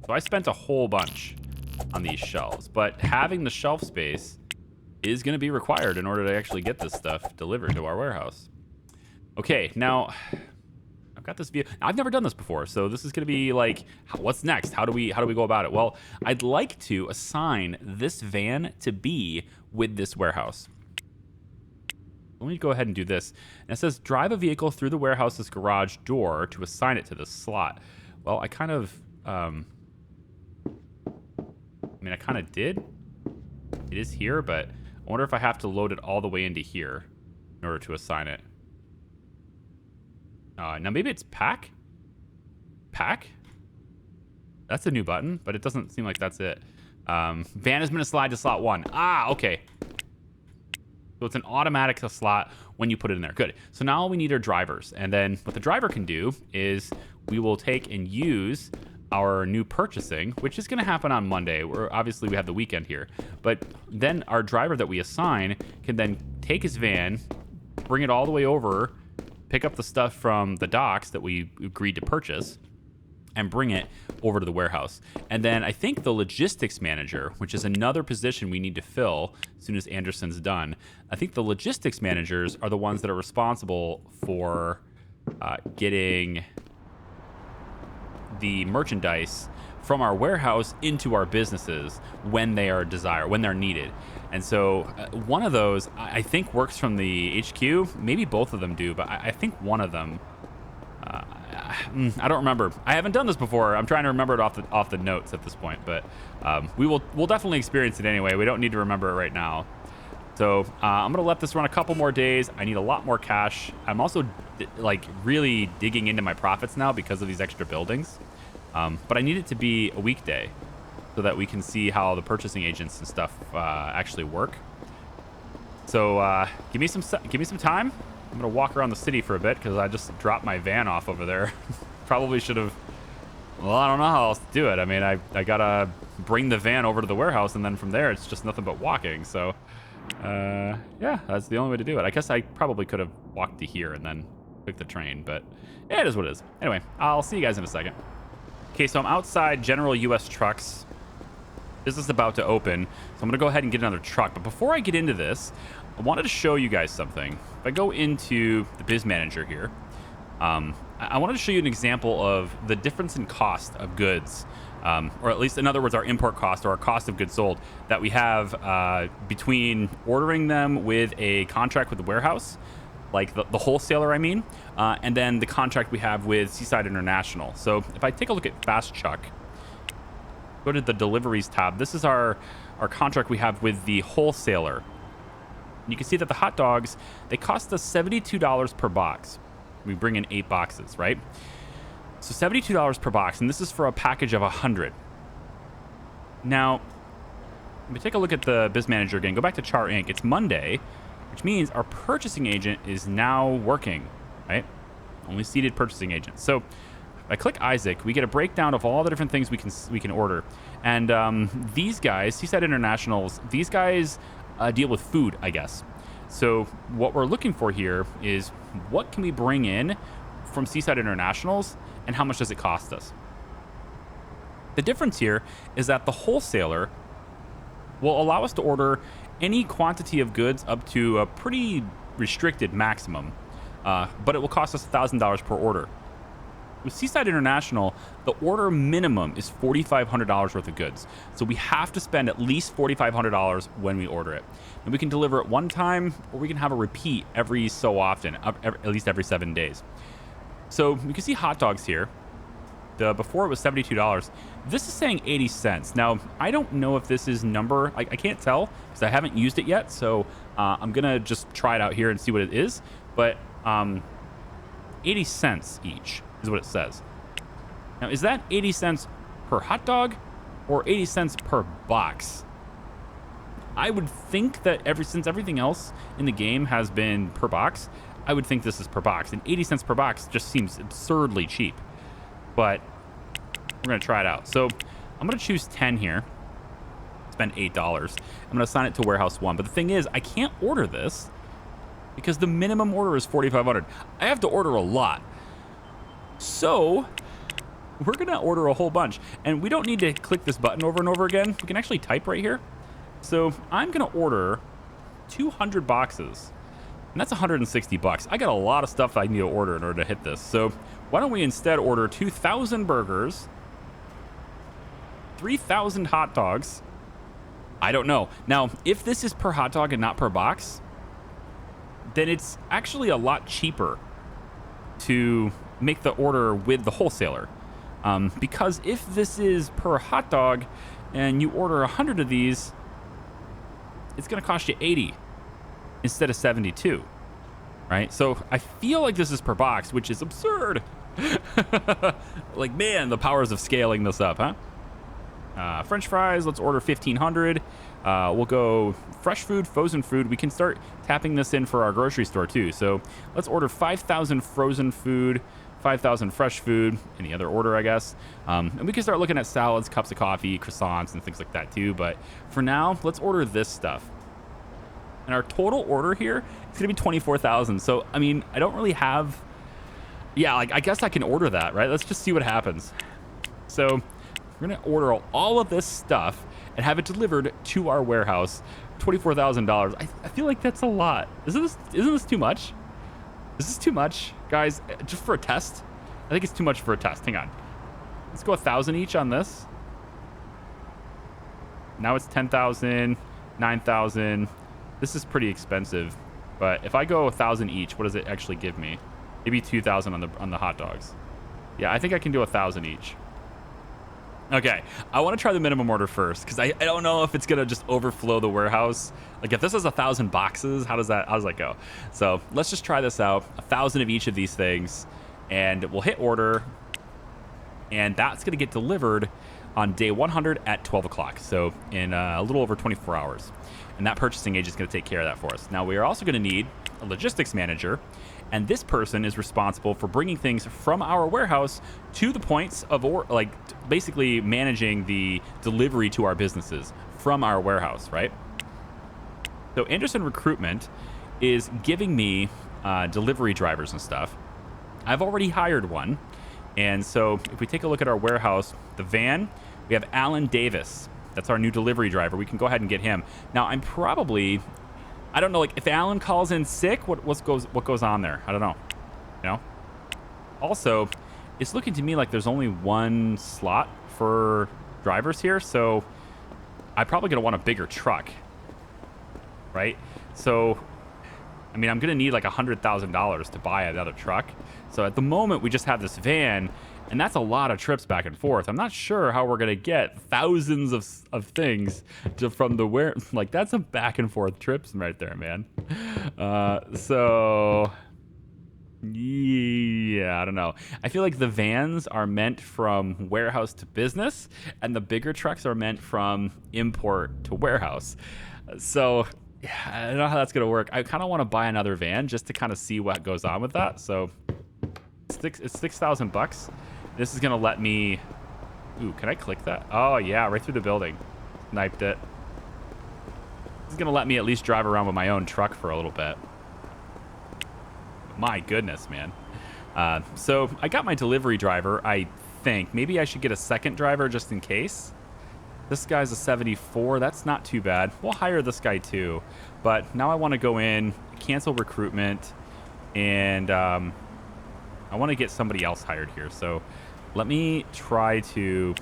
So I spent a whole bunch on these shelves, but having the shelf space is going to be required in order to actually get this stuff delivered to our warehouse. Okay, now I've got this view. I've never done this before, so this is going to be like, what's next? How do we go about it? Well, I'd like to assign this van to be with this warehouse. Let me go ahead and do this. And it says drive a vehicle through the warehouse's garage door to assign it to this slot. Well, I kind of did. It is here, but I wonder if I have to load it all the way into here in order to assign it. Now maybe it's pack? Pack? That's a new button, but it doesn't seem like that's it. Van is going to slide to slot 1. Ah, okay. So it's an automatic slot when you put it in there. Good. So now we need our drivers. And then what the driver can do is we will take and use our new purchasing, which is going to happen on Monday. Obviously we have the weekend here. But then our driver that we assign can then take his van, bring it all the way over, pick up the stuff from the docks that we agreed to purchase, and bring it over to the warehouse. And then I think the logistics manager, which is another position we need to fill as soon as Anderson's done, I think the logistics managers are the ones that are responsible for getting the merchandise from our warehouse into our businesses when they are when they're needed. And so one of those I think works from the HQ. Maybe both of them do, but I think one of them I don't remember. I haven't done this before. I'm trying to remember it off the notes at this point, but we'll definitely experience it anyway. We don't need to remember it right now. So I'm gonna let this run a couple more days. I need a lot more cash. I'm also like really digging into my profits now because of these extra buildings. But I need it to be a weekday so that we can see how the purchasing agents and stuff actually work. So give me some time. I'm gonna walk around the city for a bit because I just dropped my van off over there. Probably should have. Well, I don't know how else to do it. I mean, I gotta bring the van over to the warehouse, and then from there it's just nothing but walking. So yeah, that's the only way to do it. I guess I probably could have walked to here and then took the train, but yeah, it is what it is. Anyway, I'll see you guys in a second. Okay, so I'm outside General U.S. Trucks. Business about to open, so I'm gonna go ahead and get another truck. But before I get into this, I wanted to show you guys something. If I go into the biz manager here, I wanted to show you an example of the difference in cost of goods, or at least in other words, our import cost or our cost of goods sold that we have between ordering them with a contract with the warehouse, like the wholesaler, I mean, and then the contract we have with Seaside International. So if I take a look at Fast Chuck, go to the deliveries tab. This is our contract we have with the wholesaler. And you can see that the hot dogs, they cost us $72 per box. We bring in 8 boxes, right? So $72 per box, and this is for a package of 100. Now, let me take a look at the biz manager again. Go back to Char Inc. It's Monday, which means our purchasing agent is now working, right? Only seated purchasing agent. So if I click Isaac, we get a breakdown of all the different things we can order. And these guys, Seaside Internationals, these guys deal with food, I guess. So what we're looking for here is what can we bring in from Seaside Internationals and how much does it cost us? The difference here is that the wholesaler will allow us to order any quantity of goods up to a pretty restricted maximum, but it will cost us $1,000 per order. With Seaside International, the order minimum is $4,500 worth of goods. So we have to spend at least $4,500 when we order it. And we can deliver it one time, or we can have a repeat every so often, at least every 7 days. So you can see hot dogs here. Before it was $72. This is saying 80 cents. Now, I don't know if this is I can't tell because I haven't used it yet. So I'm going to just try it out here and see what it is. But 80 cents each is what it says. Now, is that 80 cents per hot dog or 80 cents per box? I would think that since everything else in the game has been per box, I would think this is per box. And 80 cents per box just seems absurdly cheap. But we're going to try it out. So I'm going to choose 10 here. Spend $8. I'm going to assign it to warehouse 1. But the thing is, I can't order this because the minimum order is $4,500. I have to order a lot. So we're going to order a whole bunch. And we don't need to click this button over and over again. We can actually type right here. So I'm going to order 200 boxes. And that's 160 bucks. I got a lot of stuff I need to order in order to hit this. So why don't we instead order 2,000 burgers, 3,000 hot dogs. I don't know. Now, if this is per hot dog and not per box, then it's actually a lot cheaper to make the order with the wholesaler. Because if this is per hot dog and you order 100 of these, it's going to cost you 80 instead of 72, right? So I feel like this is per box, which is absurd. Like, man, the powers of scaling this up, huh? French fries, let's order 1,500. We'll go fresh food, frozen food. We can start tapping this in for our grocery store too. So let's order 5,000 frozen food, 5,000 fresh food, any other order, I guess. And we can start looking at salads, cups of coffee, croissants, and things like that too. But for now, let's order this stuff. And our total order here is going to be 24,000. So, I mean, I don't really have... Yeah, like, I guess I can order that, right? Let's just see what happens. So we're going to order all of this stuff and have it delivered to our warehouse. $24,000. I feel like that's a lot. Isn't this too much? Is this too much? Guys, just for a test? I think it's too much for a test. Hang on. Let's go 1,000 each on this. Now it's 10,000, 9,000. This is pretty expensive. But if I go 1,000 each, what does it actually give me? Maybe 2,000 on the hot dogs. Yeah, I think I can do 1,000 each. Okay, I want to try the minimum order first because I don't know if it's gonna just overflow the warehouse. Like if this is 1,000 boxes, how does that go? So let's just try this out. 1,000 of each of these things, and we'll hit order, and that's gonna get delivered on day 100 at 12 o'clock. So in a little over 24 hours, and that purchasing agent is gonna take care of that for us. Now we are also gonna need a logistics manager. And this person is responsible for bringing things from our warehouse to the points of, basically managing the delivery to our businesses from our warehouse, right? So Anderson Recruitment is giving me delivery drivers and stuff. I've already hired one. And so if we take a look at our warehouse, the van, we have Alan Davis. That's our new delivery driver. We can go ahead and get him. Now, I don't know, like if Alan calls in sick, what goes on there? I don't know. You know? Also, it's looking to me like there's only one slot for drivers here, so I'm probably gonna want a bigger truck. Right? So I mean, I'm gonna need like $100,000 to buy another truck. So at the moment we just have this van, and that's a lot of trips back and forth. I'm not sure how we're gonna get thousands of things from the where. Like that's some back and forth trips right there, man. So yeah, I don't know. I feel like the vans are meant from warehouse to business, and the bigger trucks are meant from import to warehouse. So yeah, I don't know how that's gonna work. I kind of want to buy another van just to kind of see what goes on with that. So it's 6,000 bucks. This is gonna let me. Ooh, can I click that? Oh yeah, right through the building. Sniped it. This is gonna let me at least drive around with my own truck for a little bit. My goodness, man. So I got my delivery driver. I think maybe I should get a second driver just in case. This guy's a 74. That's not too bad. We'll hire this guy too. But now I want to go in, cancel recruitment, and I want to get somebody else hired here. So let me try to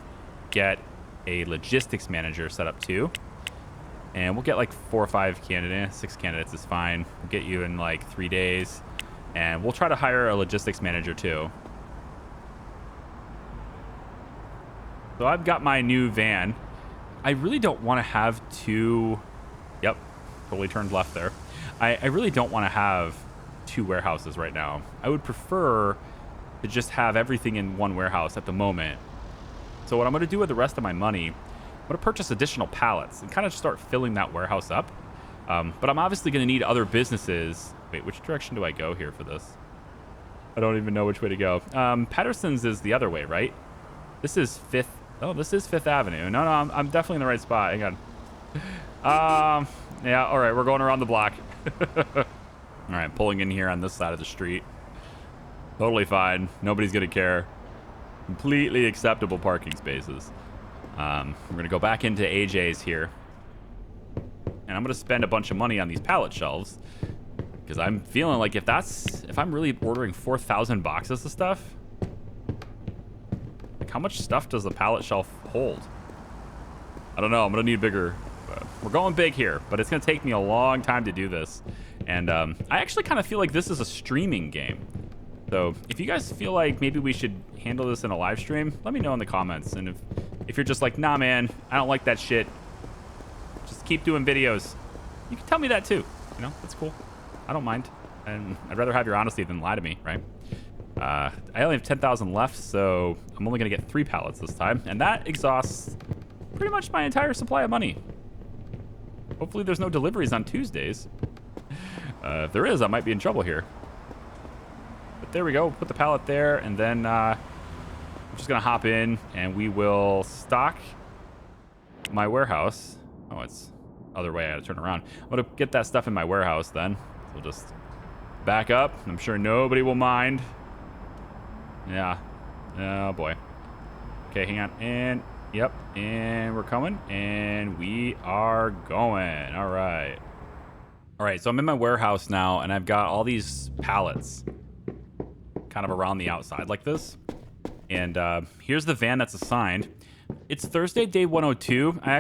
get a logistics manager set up too. And we'll get like 4 or 5 candidates. 6 candidates is fine. We'll get you in like 3 days. And we'll try to hire a logistics manager too. So I've got my new van. I really don't want to have two. Yep, totally turned left there. I really don't want to have 2 warehouses right now. I would prefer to just have everything in one warehouse at the moment. So what I'm going to do with the rest of my money, I'm going to purchase additional pallets and kind of start filling that warehouse up. But I'm obviously going to need other businesses. Wait, which direction do I go here for this? I don't even know which way to go. Patterson's is the other way, right? This is 5th. Oh, this is 5th Avenue. No, I'm definitely in the right spot. Hang on. Yeah, all right. We're going around the block. All right, pulling in here on this side of the street. Totally fine. Nobody's going to care. Completely acceptable parking spaces. We're going to go back into AJ's here. And I'm going to spend a bunch of money on these pallet shelves. Because I'm feeling like if I'm really ordering 4,000 boxes of stuff, like how much stuff does the pallet shelf hold? I don't know. I'm going to need bigger. We're going big here, but it's going to take me a long time to do this. And I actually kind of feel like this is a streaming game. So if you guys feel like maybe we should handle this in a live stream, let me know in the comments. And if you're just like, nah, man, I don't like that shit, just keep doing videos, you can tell me that too. You know, that's cool. I don't mind. And I'd rather have your honesty than lie to me, right? I only have 10,000 left, so I'm only going to get 3 pallets this time. And that exhausts pretty much my entire supply of money. Hopefully there's no deliveries on Tuesdays. If there is, I might be in trouble here. But there we go. Put the pallet there, and then I'm just going to hop in, and we will stock my warehouse. Oh, it's the other way. I got to turn around. I'm going to get that stuff in my warehouse then. We'll just back up. I'm sure nobody will mind. Yeah. Oh, boy. Okay, hang on. And, yep. And we're coming. And we are going. All right. All right, so I'm in my warehouse now, and I've got all these pallets kind of around the outside like this. And here's the van that's assigned. It's Thursday, day 102. I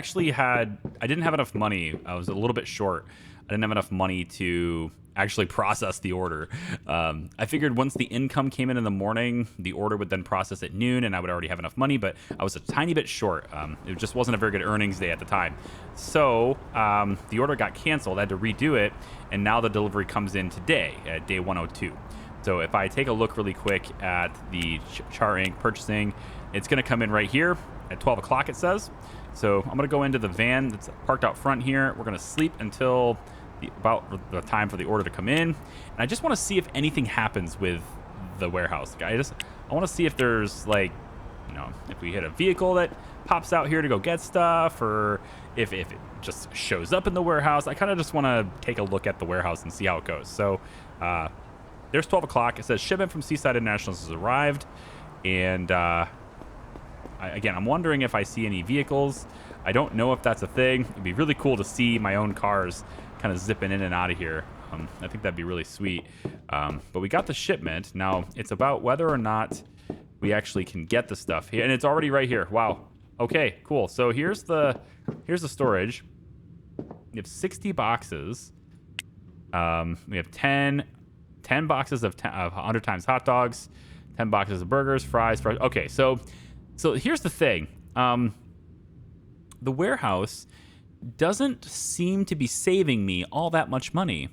didn't have enough money. I was a little bit short. didn't have enough money to actually process the order. I figured once the income came in the morning, the order would then process at noon, and I would already have enough money, but I was a tiny bit short. It just wasn't a very good earnings day at the time. So the order got canceled. I had to redo it, and now the delivery comes in today at day 102. So if I take a look really quick at the Char Inc. purchasing, it's going to come in right here at 12 o'clock, it says. So I'm going to go into the van that's parked out front here. We're going to sleep until about the time for the order to come in. And I just want to see if anything happens with the warehouse. I want to see if there's like, if we hit a vehicle that pops out here to go get stuff, or if it just shows up in the warehouse. I kind of just want to take a look at the warehouse and see how it goes. So there's 12 o'clock. It says shipment from Seaside International has arrived. And again, I'm wondering if I see any vehicles. I don't know if that's a thing. It'd be really cool to see my own cars kind of zipping in and out of here. I think that'd be really sweet. But we got the shipment. Now, it's about whether or not we actually can get the stuff here. And it's already right here. Wow. Okay, cool. So here's the storage. We have 60 boxes. We have 10 boxes of 100 times hot dogs, 10 boxes of burgers, fries. Okay, so here's the thing. The warehouse doesn't seem to be saving me all that much money.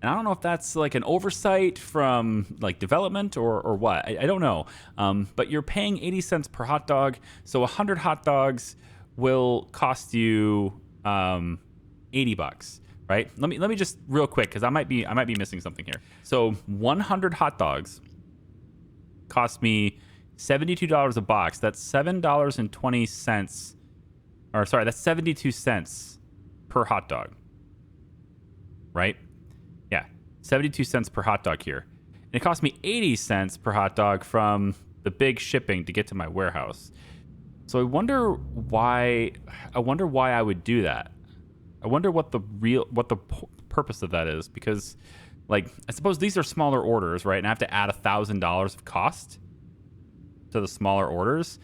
And I don't know if that's like an oversight from like development or what. I don't know. But you're paying 80 cents per hot dog. So 100 hot dogs will cost you $80, right? Let me just real quick, because I might be missing something here. So 100 hot dogs cost me $72 a box. That's $7.20. Or sorry, that's 72 cents per hot dog. Right? Yeah, 72 cents per hot dog here. And it cost me 80 cents per hot dog from the big shipping to get to my warehouse. So I wonder why I would do that. I wonder what the purpose of that is, because like I suppose these are smaller orders, right? And I have to add $1,000 of cost to the smaller orders.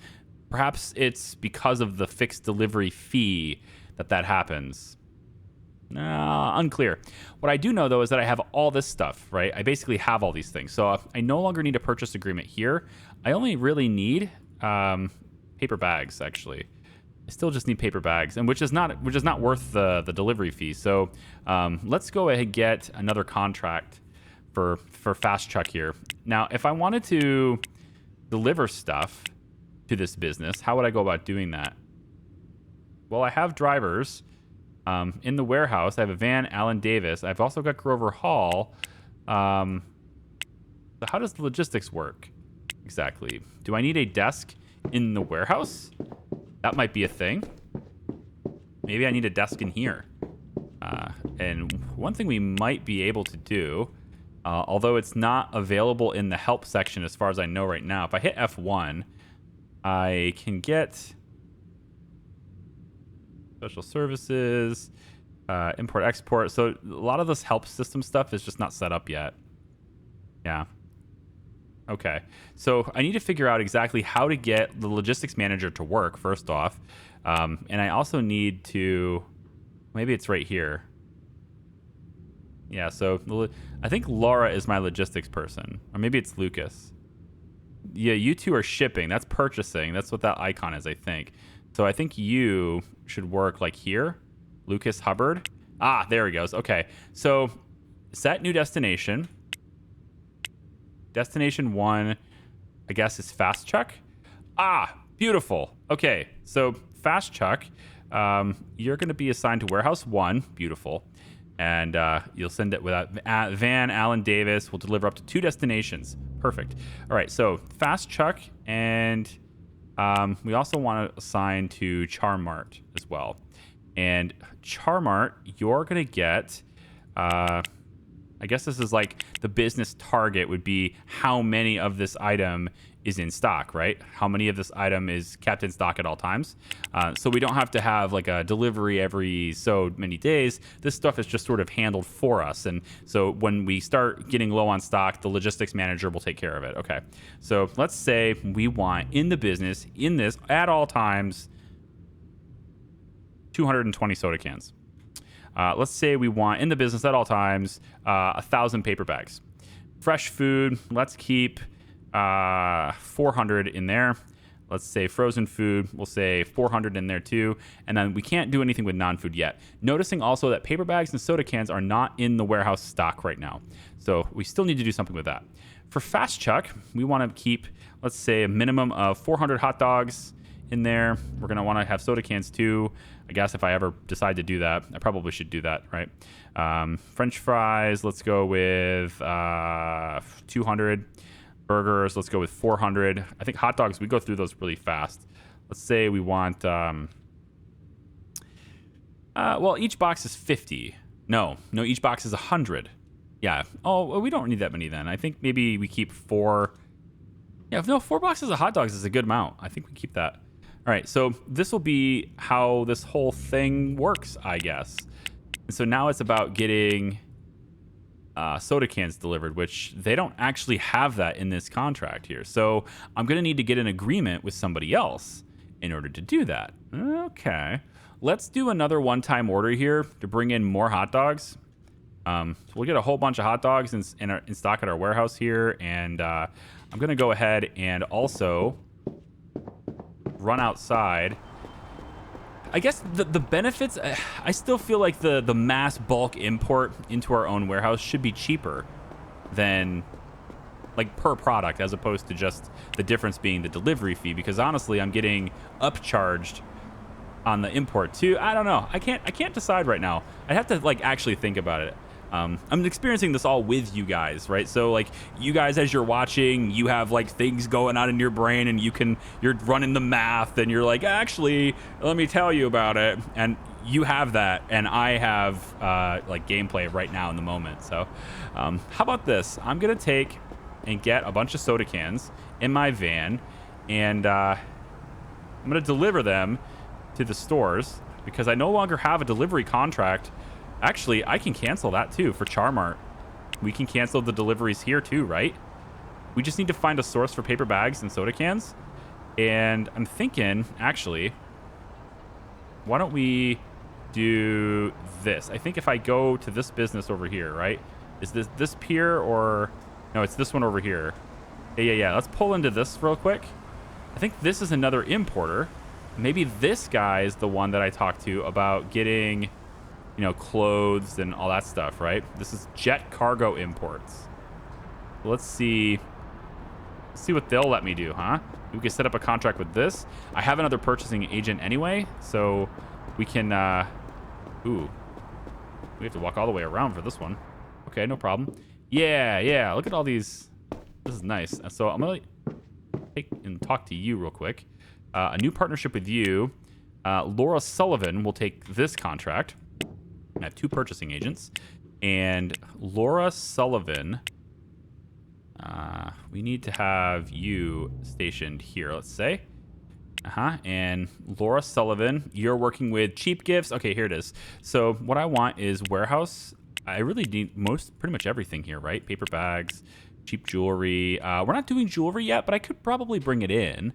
Perhaps it's because of the fixed delivery fee that happens. Unclear. What I do know, though, is that I have all this stuff, right? I basically have all these things. So I no longer need a purchase agreement here. I only really need paper bags, actually. I still just need paper bags, and which is not worth the delivery fee. So let's go ahead and get another contract for Fast Chuck here. Now, if I wanted to deliver stuff to this business, how would I go about doing that? Well, I have drivers in the warehouse. I have a van, Alan Davis. I've also got Grover Hall. So how does the logistics work exactly? Do I need a desk in the warehouse? That might be a thing. Maybe I need a desk in here. And one thing we might be able to do, although it's not available in the help section as far as I know right now, if I hit F1, I can get special services, import, export. So a lot of this help system stuff is just not set up yet. Yeah. Okay. So I need to figure out exactly how to get the logistics manager to work, first off. And I also need to, maybe it's right here. Yeah, so I think Laura is my logistics person. Or maybe it's Lucas. Yeah, you two are shipping. That's purchasing. That's what that icon is, I think. So I think you should work like here. Lucas Hubbard. Ah, there he goes. Okay. So set new destination. Destination 1, I guess, is Fast Chuck. Ah, beautiful. Okay. So Fast Chuck, you're going to be assigned to Warehouse 1. Beautiful. And you'll send it without van. Alan Davis will deliver up to 2 destinations. Perfect. All right, so Fast Chuck, and we also want to assign to Charmart as well. And Charmart, you're going to get, I guess this is like the business target would be how many of this item is in stock, right? How many of this item is kept in stock at all times. So we don't have to have like a delivery every so many days. This stuff is just sort of handled for us. And so when we start getting low on stock, the logistics manager will take care of it. Okay. So let's say we want in the business, in this, at all times, 220 soda cans. Let's say we want in the business at all times 1,000 paper bags. Fresh food, let's keep 400 in there. Let's say frozen food, we'll say 400 in there too. And then we can't do anything with non-food yet. Noticing also that paper bags and soda cans are not in the warehouse stock right now. So we still need to do something with that. For fast chuck, we want to keep, let's say, a minimum of 400 hot dogs in there. We're going to want to have soda cans too. I guess if I ever decide to do that, I probably should do that, right? French fries, let's go with 200. Burgers, let's go with 400. I think hot dogs, we go through those really fast. Let's say we want, well, each box is 50. No, each box is 100. Yeah. Oh, well, we don't need that many then. I think maybe we keep 4. Yeah, no, 4 boxes of hot dogs is a good amount. I think we keep that. All right, so this will be how this whole thing works, I guess. And so now it's about getting soda cans delivered, which they don't actually have that in this contract here. So I'm going to need to get an agreement with somebody else in order to do that. Okay. Let's do another one-time order here to bring in more hot dogs. So we'll get a whole bunch of hot dogs in stock at our warehouse here. And I'm going to go ahead and also run outside. I guess the benefits, I still feel like the mass bulk import into our own warehouse should be cheaper than like per product, as opposed to just the difference being the delivery fee, because honestly I'm getting upcharged on the import too. I don't know. I can't decide right now. I have to like actually think about it. I'm experiencing this all with you guys, right? So like you guys, as you're watching, you have like things going on in your brain and you're running the math and you're like, actually, let me tell you about it. And you have that. And I have like gameplay right now in the moment. So how about this? I'm going to take and get a bunch of soda cans in my van and I'm going to deliver them to the stores because I no longer have a delivery contract. Actually, I can cancel that too for Charmart. We can cancel the deliveries here too, right? We just need to find a source for paper bags and soda cans. And I'm thinking, actually, why don't we do this? I think if I go to this business over here, right? Is this pier or... No, it's this one over here. Yeah. Let's pull into this real quick. I think this is another importer. Maybe this guy is the one that I talked to about getting... you know, clothes and all that stuff, right? This is Jet Cargo Imports. Let's see what they'll let me do, huh? We can set up a contract with this. I have another purchasing agent anyway, so we can, ooh. We have to walk all the way around for this one. Okay, no problem. Yeah, look at all these. This is nice. So I'm gonna take and talk to you real quick. A new partnership with you. Laura Sullivan will take this contract. I have 2 purchasing agents. And Laura Sullivan, we need to have you stationed here, let's say. And Laura Sullivan, you're working with cheap gifts. Okay, here it is. So what I want is warehouse. I really need pretty much everything here, right? Paper bags, cheap jewelry. We're not doing jewelry yet, but I could probably bring it in.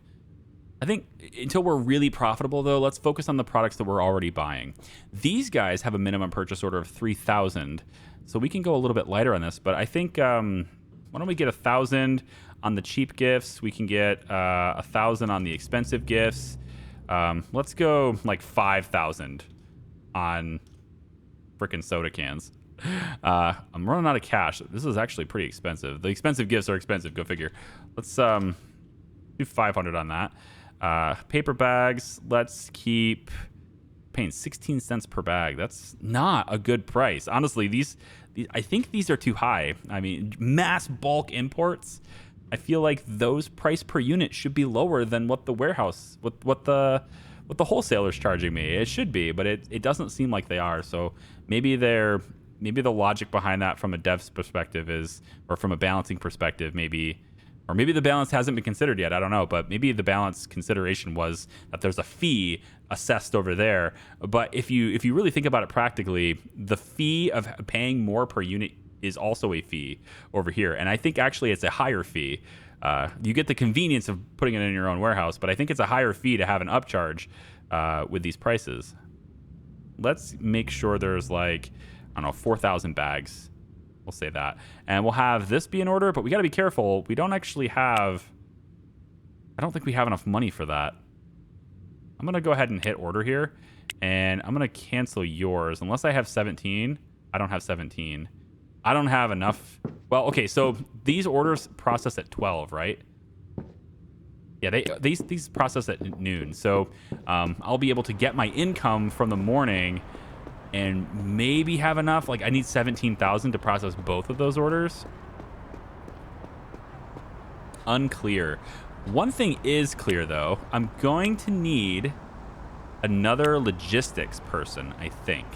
I think until we're really profitable, though, let's focus on the products that we're already buying. These guys have a minimum purchase order of 3,000, so we can go a little bit lighter on this. But I think, why don't we get 1,000 on the cheap gifts? We can get 1,000 on the expensive gifts. Let's go like 5,000 on freaking soda cans. I'm running out of cash. This is actually pretty expensive. The expensive gifts are expensive. Go figure. Let's do 500 on that. Paper bags, let's keep paying 16 cents per bag. That's not a good price. Honestly, these I think these are too high. I mean, mass bulk imports, I feel like those price per unit should be lower than what the warehouse, what the wholesaler's charging me. It should be, but it doesn't seem like they are. So maybe the logic behind that from a dev's perspective is, or from a balancing perspective, maybe the balance hasn't been considered yet. I don't know, but maybe the balance consideration was that there's a fee assessed over there. But if you really think about it practically, the fee of paying more per unit is also a fee over here. And I think actually it's a higher fee. You get the convenience of putting it in your own warehouse, but I think it's a higher fee to have an upcharge with these prices. let's make sure there's like, I don't know, 4,000 bags. We'll say that. And we'll have this be in order, but we got to be careful. We don't actually have, I don't think we have enough money for that. I'm going to go ahead and hit order here, and I'm going to cancel yours. Unless I have 17. I don't have 17. I don't have enough. Well, okay, so these orders process at 12, right? Yeah, these process at noon. So I'll be able to get my income from the morning and maybe have enough. Like, I need 17,000 to process both of those orders. Unclear. One thing is clear, though. I'm going to need another logistics person, I think.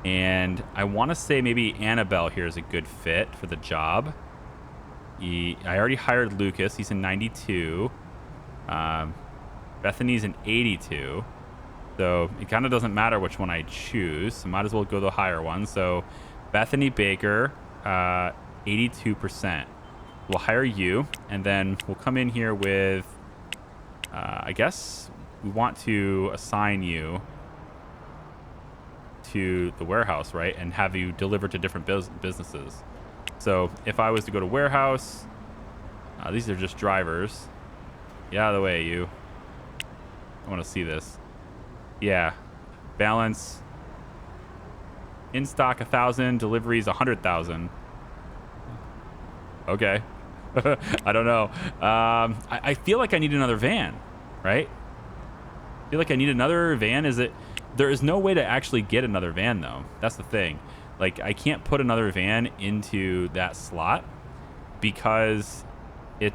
And I want to say maybe Annabelle here is a good fit for the job. I already hired Lucas. He's in 92. Bethany's in 82. So it kind of doesn't matter which one I choose. So might as well go the higher one. So Bethany Baker, 82%. We'll hire you, and then we'll come in here with, I guess we want to assign you to the warehouse, right? And have you deliver to different businesses. So if I was to go to warehouse, these are just drivers. Get out of the way, you. I want to see this. Yeah. Balance. In stock 1,000. Deliveries 100,000. Okay. I don't know. I feel like I need another van, right? I feel like I need another van. There is no way to actually get another van, though. That's the thing. Like, I can't put another van into that slot because it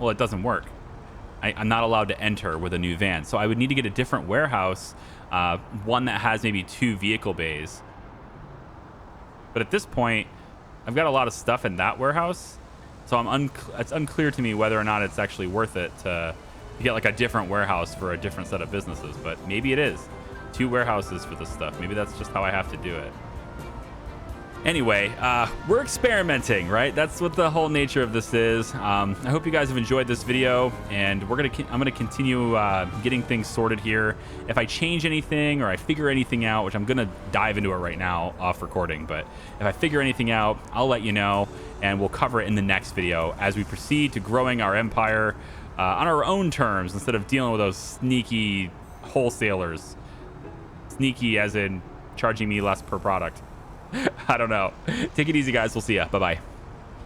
it doesn't work. I'm not allowed to enter with a new van. So I would need to get a different warehouse, one that has maybe 2 vehicle bays. But at this point, I've got a lot of stuff in that warehouse. So it's unclear to me whether or not it's actually worth it to get like a different warehouse for a different set of businesses. But maybe it is. 2 warehouses for this stuff. Maybe that's just how I have to do it. Anyway, we're experimenting, right? That's what the whole nature of this is. I hope you guys have enjoyed this video, and I'm gonna continue getting things sorted here. If I change anything or I figure anything out, which I'm gonna dive into it right now off recording, but if I figure anything out, I'll let you know, and we'll cover it in the next video as we proceed to growing our empire on our own terms instead of dealing with those sneaky wholesalers. Sneaky as in charging me less per product. I don't know. Take it easy, guys. We'll see ya. Bye-bye.